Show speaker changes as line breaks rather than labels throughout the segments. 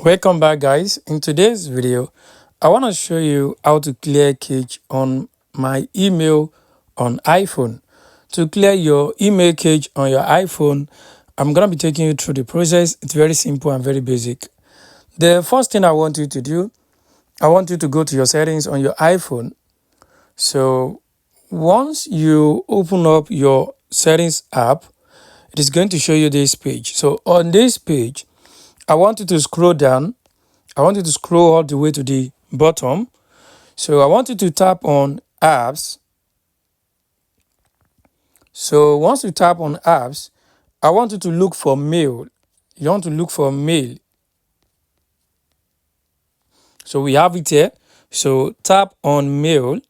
Welcome back, guys. In today's video I want to show you how to clear cache on my email on iPhone. To clear your email cache on your iPhone, I'm going to be taking you through the process. It's very simple and very basic. The first thing I want you to do, I want you to go to your settings on your iPhone. So once you open up your settings app, it is going to show you this page. So on this page, I want you to scroll down. I want you to scroll all the way to the bottom. So I want you to tap on apps. So once you tap on apps, I want you to look for mail. You want to look for mail. So we have it here. So tap on mail.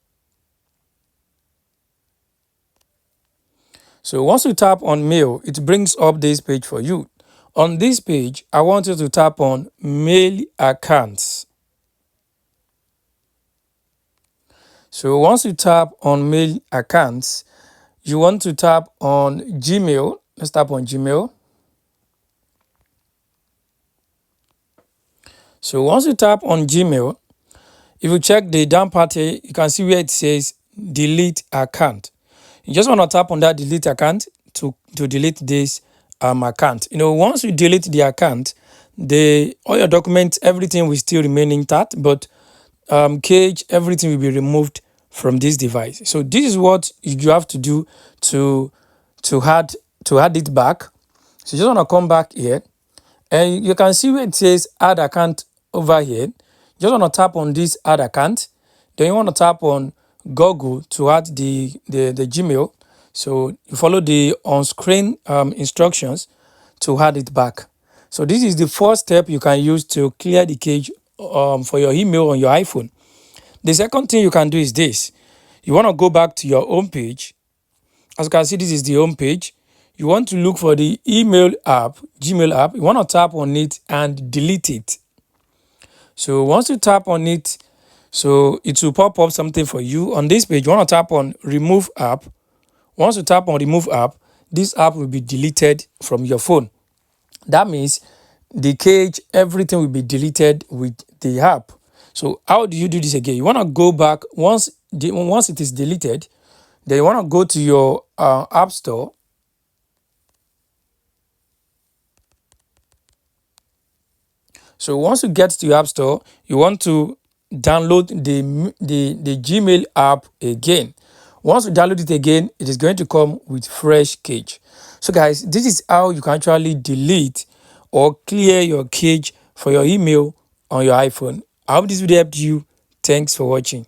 So once you tap on mail, it brings up this page for you. On this page, I want you to tap on mail accounts. So once you tap on mail accounts, you want to tap on Gmail. Let's tap on Gmail. So once you tap on Gmail, if you check the down part here, you can see where it says delete account. You just want to tap on that delete account to delete this account. Once you delete the account, all your documents, everything will still remain intact, but cache, everything will be removed from this device. So this is what you have to do to add it back. So you just want to come back here, and you can see where it says add account over here. You just want to tap on this add account. Then you want to tap on Google to add the Gmail. So you follow the on-screen instructions to add it back. So this is the first step you can use to clear the cache for your email on your iPhone. The second thing you can do is this. You want to go back to your home page. As you can see, this is the home page. You want to look for the email app, Gmail app. You want to tap on it and delete it. So once you tap on it, so it will pop up something for you. On this page, you want to tap on remove app. Once you tap on remove app, this app will be deleted from your phone. That means the cache, everything will be deleted with the app. So how do you do this again? You want to go back once it is deleted. Then you want to go to your app store. So once you get to your app store, you want to download the Gmail app again. Once you download it again, it is going to come with fresh cache. So guys, this is how you can actually delete or clear your cache for your email on your iPhone. I hope this video helped you. Thanks for watching.